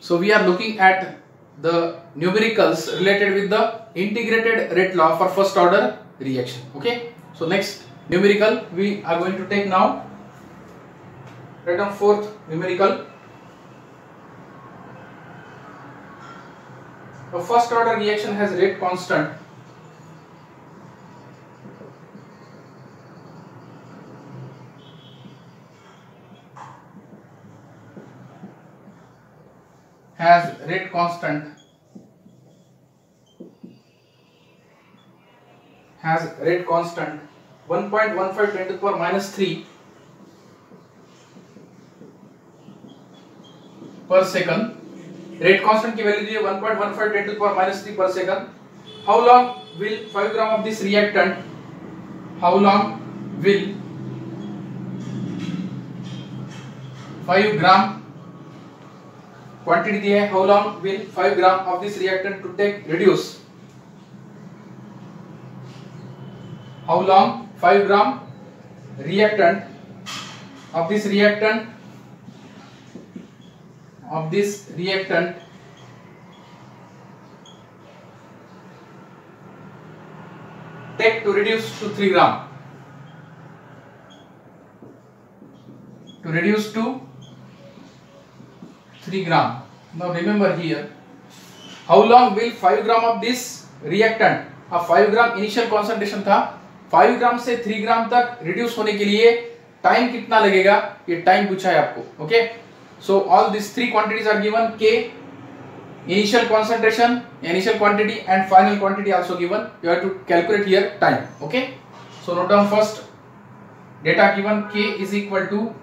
So we are looking at the numericals related with the integrated rate law for first order reaction. Okay. So next numerical we are going to take now. Write down fourth numerical. A first order reaction has rate constant has rate constant 1.15 10 to the power minus 3 per second. Rate constant की value दी है 1.15 10 to the power minus 3 per second. How long will 5 gram of this reactant? How long will 5 gram quantity दी है? How long will 5 gram of this reactant to take reduce? How long 5 gram reactant of this reactant take to reduce to 3 gram? To reduce to 3 gram. Now remember here, how long will 5 gram of this reactant, अब 5 ग्राम initial concentration था, 5 ग्राम से 3 ग्राम तक reduce होने के लिए time कितना लगेगा, ये टाइम पूछा है आपको. Okay, so all this three quantities are given. के initial concentration, initial quantity and final quantity also given. You have to calculate here time. Okay, so note down first data given. K is equal to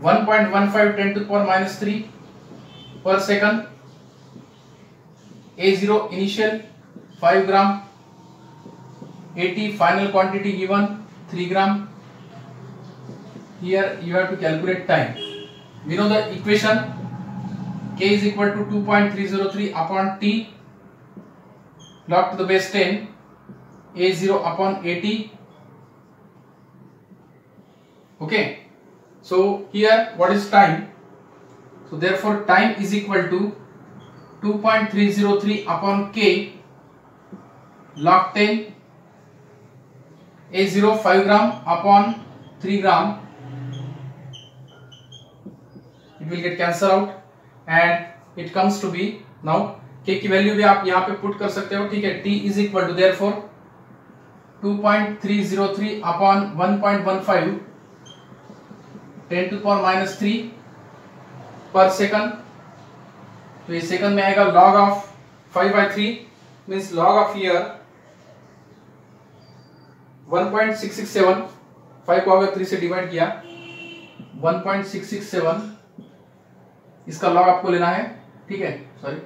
1.15 10 to the power minus 3 per second. A0 initial 5 gram, 80 final quantity given 3 gram. Here you have to calculate time. We know the equation. K is equal to 2.303 upon T log to the base 10 A0 upon 80. Okay, so here what is time? So therefore time is equal to 2.303 upon K log 10 A0 5 gram upon 3 gram. It will get cancelled out and it comes to be, now K की value भी आप यहाँ पे put कर सकते हो. ठीक है, T is equal to therefore 2.303 upon 1.15 10 to the power minus 3 per second. तो ये सेकंड में आएगा. log of 5/3 means log of here 1.667. 5 को अगर 3 से डिवाइड किया 1.667, इसका लॉग आपको लेना है. ठीक है, sorry,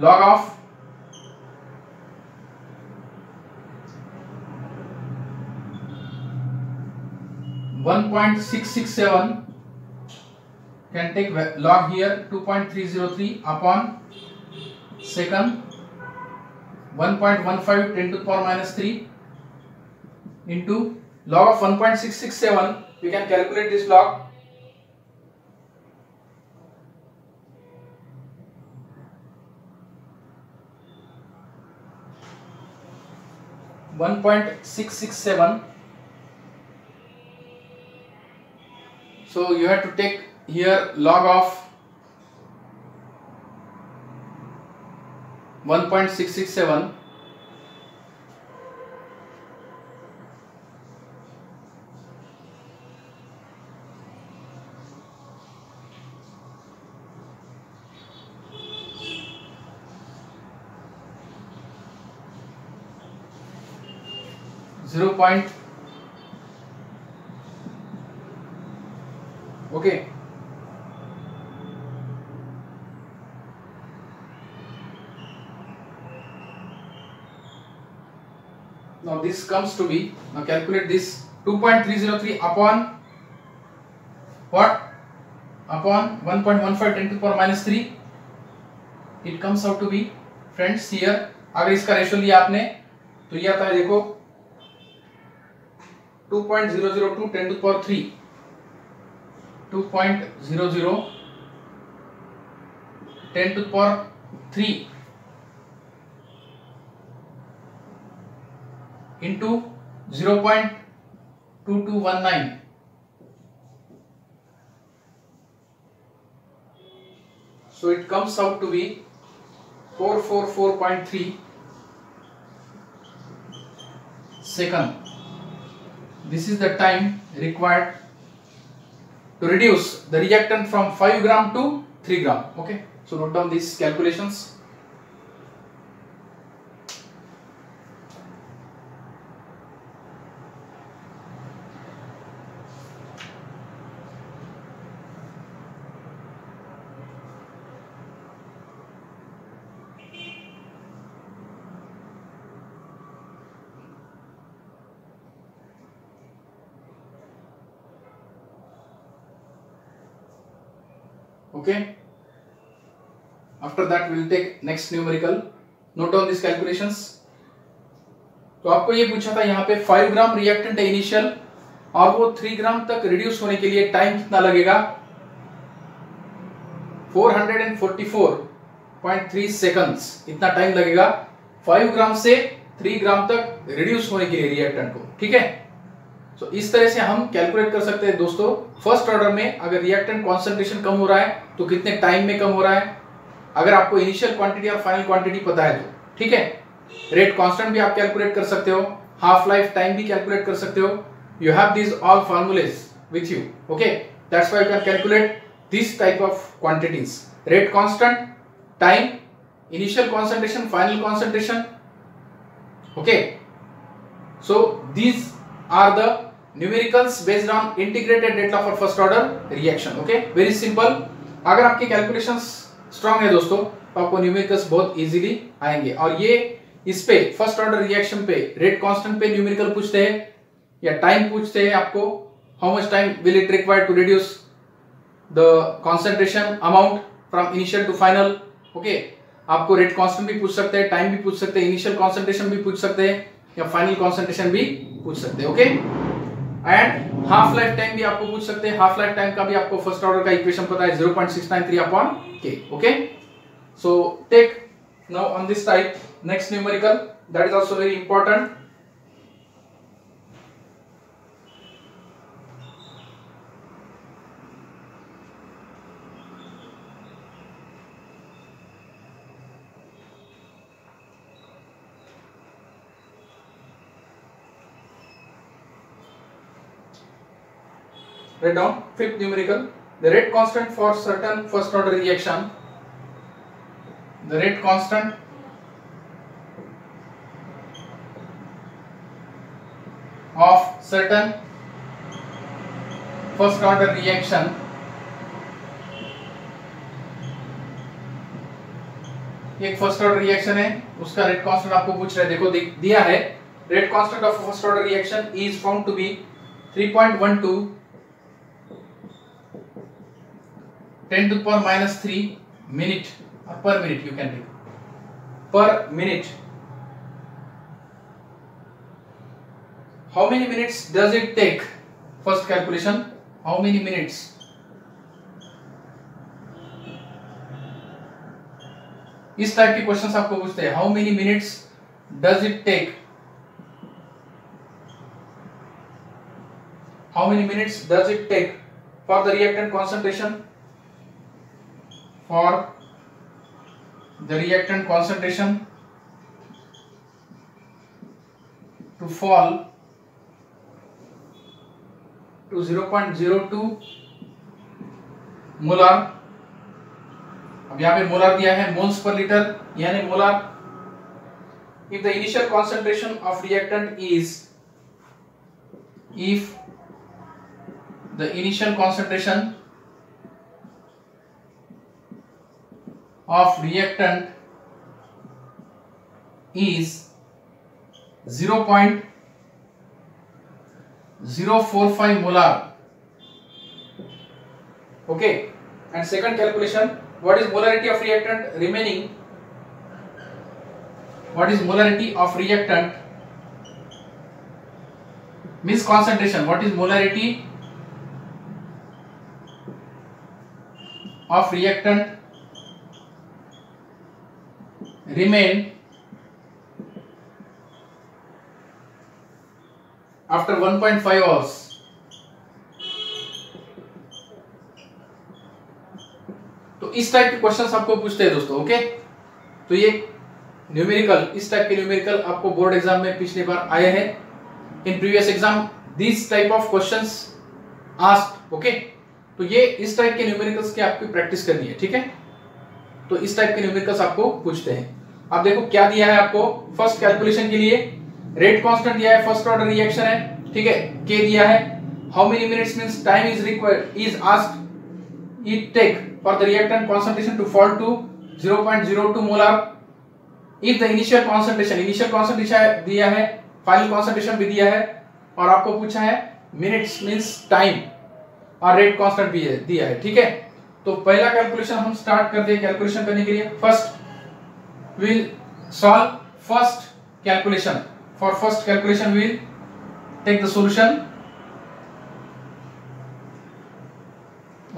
log of 1.667 can take log here 2.303 upon second 1.15 10 to the power minus 3 into log of 1.667. we can calculate this log. 1.667. So you have to take here log of 1.667 0. Okay, now this comes to be, now calculate this 2.303 upon what, upon 1.15 10 to the power minus 3. it comes out to be, friends, here अगर इसका ratio लिया आपने तो ये आता है, देखो 2.002 10 to the power 3, 2.002 10 to the power 3 into 0.2219. So it comes out to be 444.3 second. This is the time required to reduce the reactant from 5 gram to 3 gram. Okay, so note down these calculations. Okay, after that we will take next numerical. Note down these calculations. तो आपको ये पूछा था यहाँ पे 5 ग्राम reactant है initial और वो 3 ग्राम तक रिड्यूस होने के लिए टाइम कितना लगेगा? 444.3 सेकंड्स इतना टाइम लगेगा 5 ग्राम से 3 ग्राम तक रिड्यूस होने के लिए रिएक्टेंट को. ठीक है, तो इस तरह से हम कैलकुलेट कर सकते हैं दोस्तों. फर्स्ट ऑर्डर में अगर रिएक्टेंट कॉन्सेंट्रेशन कम हो रहा है तो कितने टाइम में कम हो रहा है, अगर आपको इनिशियल क्वांटिटी और फाइनल क्वांटिटी पता है तो. ठीक है, रेट कांस्टेंट भी आप कैलकुलेट कर सकते हो, हाफ लाइफ टाइम भी कैलकुलेट कर सकते हो. You have this all formulae with you. Okay, that's why you can calculate this type of quantities. Rate constant, time, initial concentration, final concentration. Okay, so these are the numericals based on integrated rate law for first order reaction. okay, very simple. अगर आपके calculations strong है दोस्तों तो आपको numericals बहुत easily आएंगे. और ये इस पे फर्स्ट ऑर्डर रिएक्शन पे रेट कांस्टेंट पे न्यूमेरिकल पूछते हैं या टाइम पूछते हैं आपको, how much time will it require to reduce the concentration amount from initial to final. Okay, आपको रेट कांस्टेंट भी पूछ सकते हैं, टाइम भी पूछ सकते हैं, इनिशियल कॉन्सेंट्रेशन भी पूछ सकते हैं या फाइनल कॉन्सेंट्रेशन भी पूछ सकते हैं. Okay, and half life time भी आपको पूछ सकते हैं. हाफ लाइफ टाइम का भी आपको फर्स्ट ऑर्डर का इक्वेशन पता है 0.693 upon k. Okay, so take now on this type next numerical that is also very important. Write down fifth numerical. The rate constant for certain first order reaction. The rate constant of certain first order reaction एक first order reaction है, उसका rate constant आपको पूछ रहे हैं. देखो दिया है rate constant of first order reaction is found to be 3.12 10 to the power minus 3 minute or per minute you can take per minute. How many minutes does it take? First calculation, how many minutes? इस type के questions आपको पूछते हैं. How many minutes does it take? How many minutes does it take for the reactant concentration? For the reactant concentration to fall to 0.02 molar. अब यहाँ पे molar दिया है मोल्स पर लीटर यानी molar. if the initial concentration of reactant is, if the initial concentration of reactant is 0.045 molar. Okay, and second calculation, what is molarity of reactant remaining? What is molarity of reactant means concentration. What is molarity of reactant remain after 1.5 hours. तो इस type के questions आपको पूछते हैं दोस्तों. Okay, तो ये numerical, इस टाइप के न्यूमेरिकल आपको बोर्ड एग्जाम में पिछली बार आए हैं. In previous exam this type of questions asked. Okay, तो ये इस टाइप के न्यूमेरिकल्स की आपकी प्रैक्टिस करनी है. ठीक है, तो इस टाइप के न्यूमेरिकल्स आपको पूछते हैं. अब देखो क्या दिया है आपको. फर्स्ट कैलकुलेशन के लिए रेट कांस्टेंट दिया है, फर्स्ट ऑर्डर रिएक्शन है. ठीक है, के दिया है. How many minutes means time is required is asked it take for the reactant concentration to fall to 0.02 molar. If the initial concentration दिया है, फाइनल concentration भी दिया है, और आपको पूछा है मिनट्स मींस टाइम, और रेट कांस्टेंट भी दिया है. ठीक है, तो पहला कैलकुलेशन हम स्टार्ट करते हैं. कैलकुलेशन करने के लिए first will solve first calculation. For first calculation will take the solution.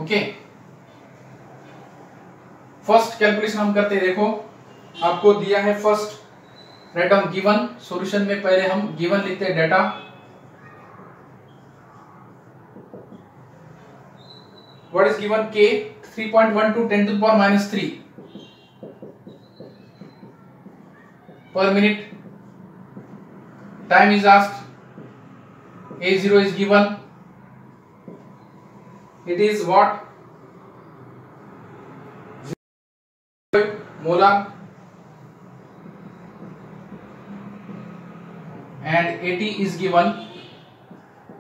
Okay, first calculation हम करते हैं. देखो आपको दिया है first write down given. Solution में पहले हम गिवन लिखते हैं data. What is given? K 3.12 10 to the power minus 3 per minute. Time is asked. A0 is given. It is what? 0 molar. And AT is given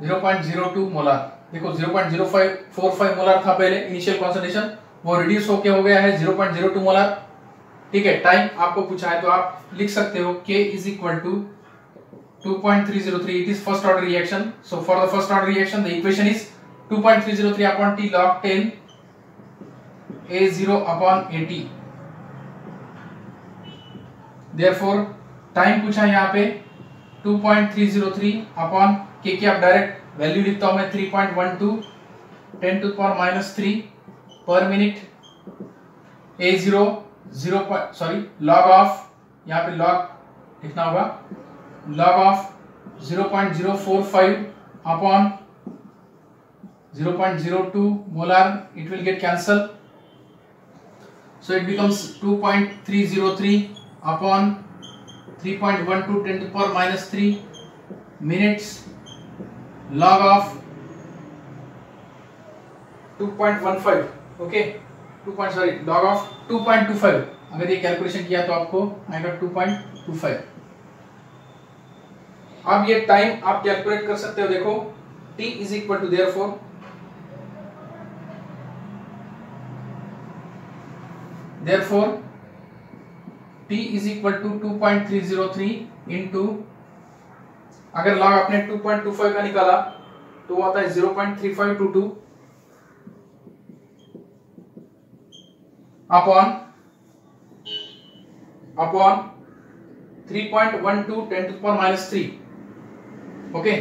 0.02 molar. देखो 0.0545 molar था पहले initial concentration, वो reduce होके हो गया है 0.02 मोलर. ठीक है, टाइम आपको पूछा है तो आप लिख सकते हो K is equal to 2.303. It is first order reaction. So for the first order reaction the equation is 2.303 upon T log 10 A0 upon AT. Therefore time पूछा है यहाँ पे 2.303 अपॉन K की आप डायरेक्ट वैल्यू लिखता हूं मैं 3.12 10 to the power minus 3 पर मिनट. A0 log ऑफ, यहाँ पे log लिखना होगा, log of 0.045 upon 0.02 molar. It will get cancelled, so it becomes 2.303 upon 3.12 10 to the power minus 3 minutes. Log of 2.15. Okay, log of 2.25. अगर ये calculation किया तो आपको आएगा 2.25. अब ये टाइम आप कैलकुलेट कर सकते हो. देखो T is equal to therefore T is equal to 2.303 into, अगर लॉग आपने 2.25 का निकाला तो वो आता है 0.3522 upon 3.12 10 to the power minus 3. Okay,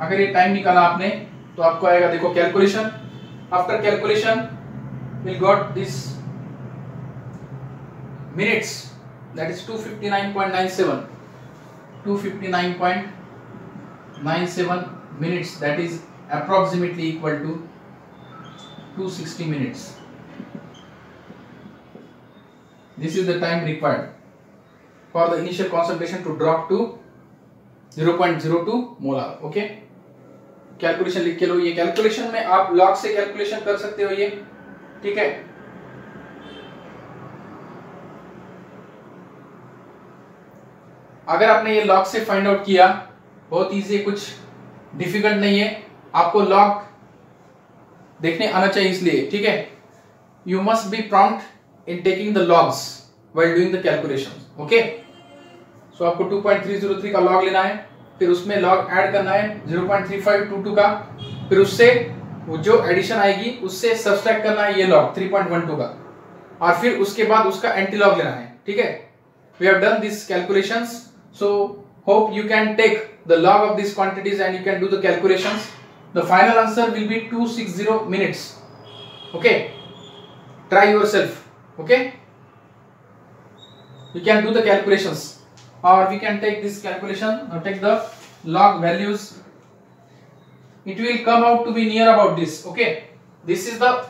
अगर ये टाइम निकाला आपने तो आपको आएगा, देखो calculation. After calculation we'll got this minutes, that is 259.97 minutes. That is approximately equal to 260 minutes. This is the time required for the initial concentration to drop to 0.02 molar. Okay, calculation लिख के लो. ये calculation में आप log से calculation कर सकते हो ये. ठीक है, अगर आपने ये लॉग से फाइंड आउट किया, बहुत इजी है, कुछ डिफिकल्ट नहीं है. आपको लॉग देखने आना चाहिए इसलिए. ठीक है, you must be prompt in taking the logs while doing the calculations. Okay, so आपको 2.303 का लॉग लेना है, फिर उसमें लॉग ऐड करना है 0.3522 का, फिर उससे वो जो एडिशन आएगी उससे सब्सट्रैक्ट करना है ये लॉग 3.12 का, और फिर उसके बाद उसका एंटी लॉग लेना है. ठीक है, we have done this calculations. So hope you can take the log of these quantities and you can do the calculations. The final answer will be 260 minutes. Okay. try yourself. Okay, you can do the calculations, or we can take this calculation. Now take the log values. It will come out to be near about this. Okay, this is the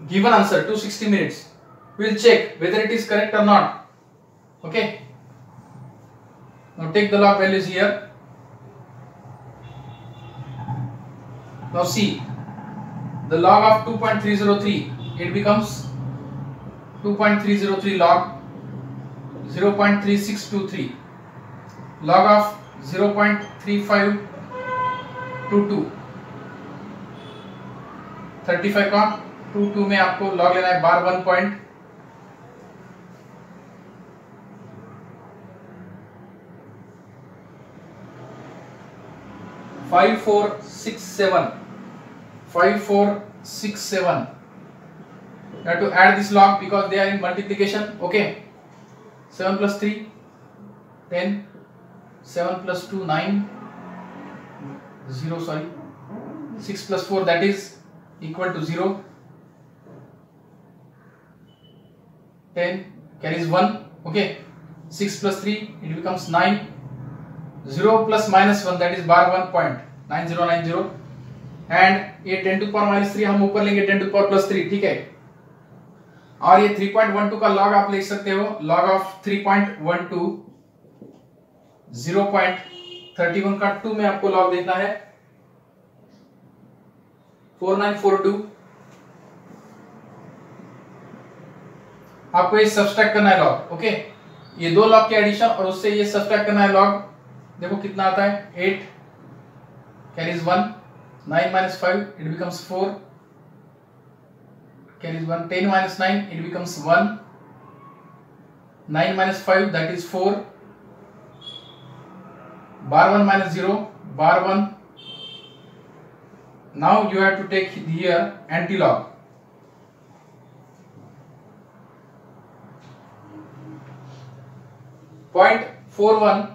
given answer, 260 minutes. We will check whether it is correct or not. Okay, now take the log values here. Now see, the log of 2.303, it becomes 2.303 log 0.3623, log of 0.3522, 35 का 22 में आपको log लेना है बार 1.5467. You have to add this log because they are in multiplication. Okay, 7 plus 3 10, 7 plus 2 9, 0 sorry, 6 plus 4 that is equal to 0, 10 carries 1. Okay, 6 plus 3 it becomes 9, 0 plus minus 1 that is bar 1.9090, and ये 10 to the power minus 3 हम ऊपर लेंगे 10 to the power plus 3. ठीक है, और ये 3.12 का log आप लिख सकते हो, log of 3.12 0.31 का 2 में आपको log देखना है 4942. आपको ये सब्सट्रैक्ट करना है log. ओके, ये दो log के एडिशन और उससे ये सब्सट्रैक्ट करना है log. देखो कितना आता है, 8 carries 1, 9 minus 5 it becomes 4, carries 1, 10 minus 9 it becomes 1, 9 minus 5 that is 4, bar 1 minus 0, bar 1. Now you have to take here anti-log. 0.41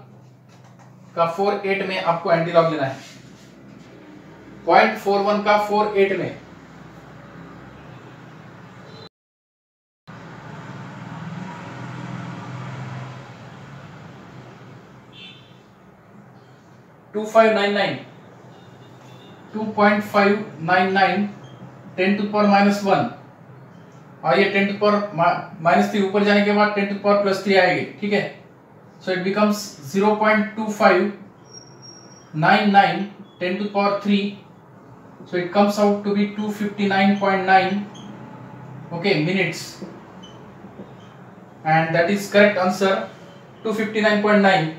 का 48 में आपको एंटी-लॉग लेना है. 0.41 का 48 में $2.599 10 to the power minus 1, और ये 10 to the power minus 3 ऊपर जाने के बाद 10 to the power plus 3 आएगी. ठीक है, so it becomes 0.2599 10 to the power 3, so it comes out to be 259.9 okay minutes, and that is correct answer, 259.9.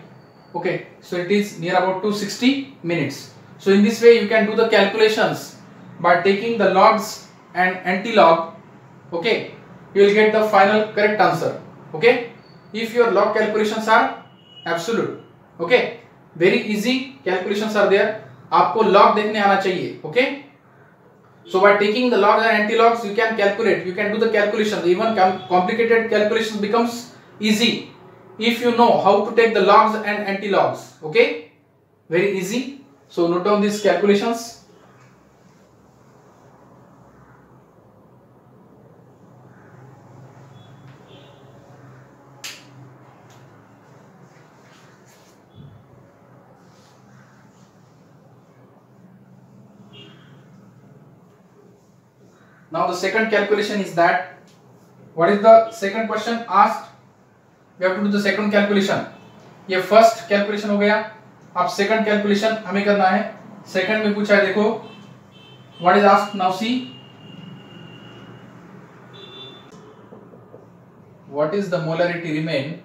okay, so it is near about 260 minutes. So in this way you can do the calculations by taking the logs and anti-log. Okay, you will get the final correct answer. Okay, if your log calculations are absolute. Okay, very easy calculations are there. आपको log देखने आना चाहिए. Okay, so by taking the logs and anti-logs you can calculate, you can do the calculations. Even complicated calculations becomes easy if you know how to take the logs and anti-logs. Okay, very easy. So note down these calculations. Now the second calculation is that, what is the second question asked? We have to do the second calculation. ये first calculation हो गया, अब second calculation हमें करना है. Second में पूछा है, देखो what is asked. Now see, what is the molarity remain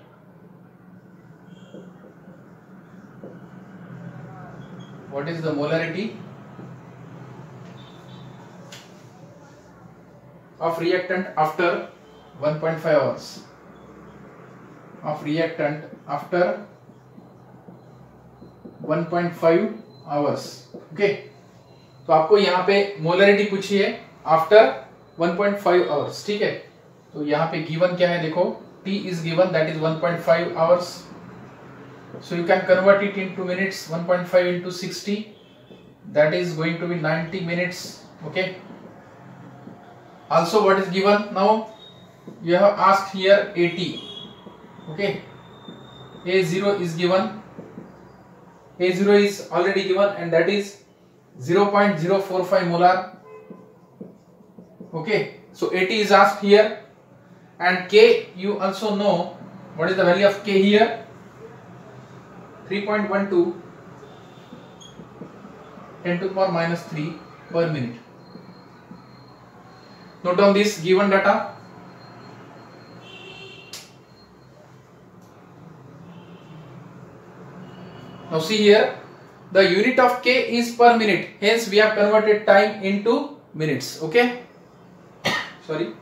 what is the molarity of reactant after 1.5 hours, of reactant after 1.5 hours. Okay, तो आपको यहाँ पे मोलरिटी पूछी है आफ्टर 1.5 आवर्स. ठीक है, तो यहाँ पे गिवन क्या है, देखो T is given, that is 1.5 hours. So you can convert it into minutes. 1.5 into 60, that is going to be 90 minutes. Okay, also what is given now, you have asked here 80. Okay, A0 is given, A0 is already given, and that is 0.045 molar. Okay, so 80 is asked here, and K, you also know what is the value of K here, 3.12 10 to the power minus 3 per minute. Note down this given data. Now see here, the unit of K is per minute, hence we have converted time into minutes. Okay, sorry,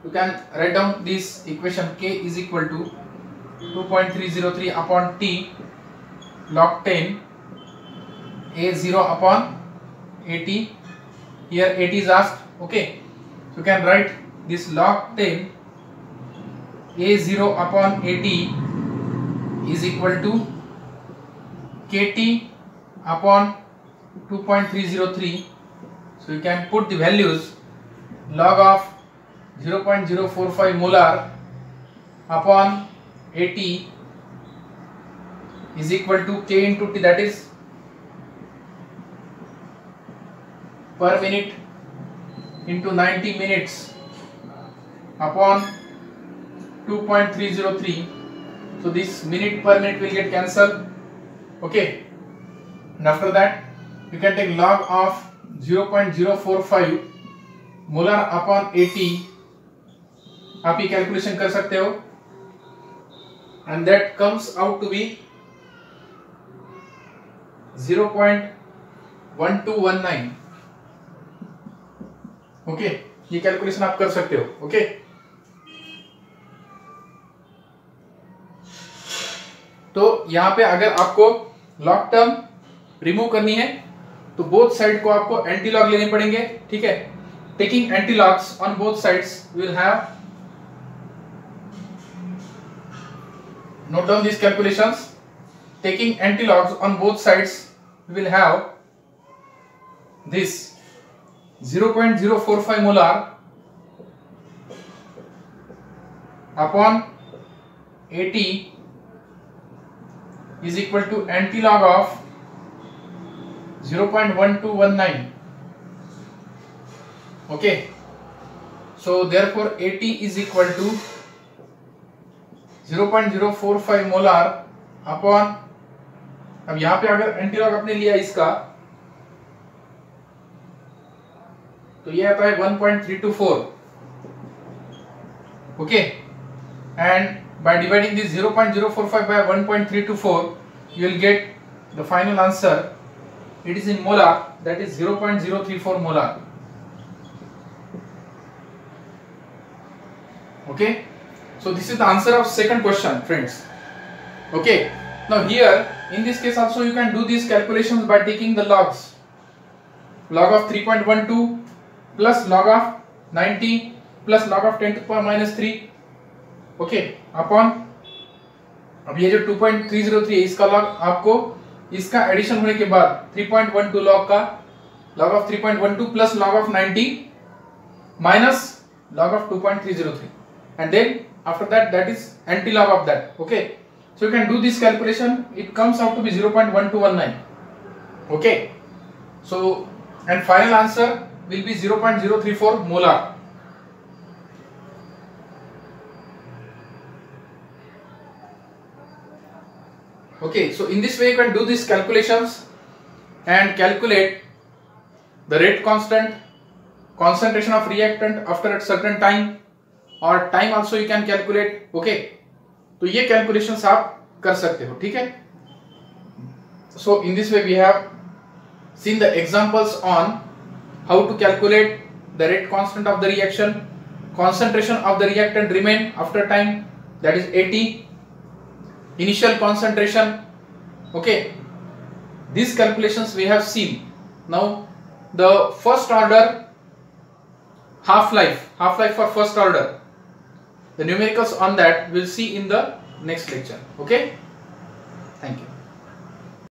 you can write down this equation. K is equal to 2.303 upon T log 10 A0 upon 80. Here 80 is asked. Okay, so you can write this log 10 A0 upon 80 is equal to KT upon 2.303. So you can put the values. Log of 0.045 molar upon 80 is equal to K into T, that is per minute into 90 minutes upon 2.303. So this minute per minute will get cancelled. Okay, and after that you can take log of 0.045 molar upon 80 आप ये calculation कर सकते हो, and that comes out to be 0.1219. Okay, ये calculation आप कर सकते हो. ओके, तो यहां पे अगर आपको लॉग टर्म रिमूव करनी है तो बोथ साइड को आपको एंटी लॉग लेने पड़ेंगे. ठीक है, taking anti logs on both sides will have, note down these calculations. Taking antilogs on both sides, we will have this 0.045 molar upon 80 is equal to antilog of 0.1219. Okay, so therefore 80 is equal to 0.045 molar upon, अब यहां पे अगर antilog आपने लिया इसका तो ये आता है 1.324. Okay, and by dividing this 0.045 by 1.324 you will get the final answer. It is in molar, that is 0.034 molar. Okay, so this is the answer of second question, friends. Okay, now here in this case also you can do these calculations by taking the logs. Log of 3.12 plus log of 90 plus log of 10 to the power minus 3. Okay, upon, अब ये जो 2.303 है इसका log आपको इसका addition होने के बाद 3.12 log का log of 3.12 plus log of 90 minus log of 2.303, and then after that, that is antilog of that. Okay, so you can do this calculation. It comes out to be 0.1219. Okay, so and final answer will be 0.034 molar. Okay, so in this way you can do these calculations and calculate the rate constant, concentration of reactant after a certain time, और time also you can calculate. Okay, तो ये calculations आप कर सकते हो. ठीक है, so in this way we have seen the examples on how to calculate the rate constant of the reaction, concentration of the reactant remain after time, that is 80, initial concentration. Okay, these calculations we have seen. Now the first order half life for first order, the numericals on that we'll see in the next lecture. Okay, thank you.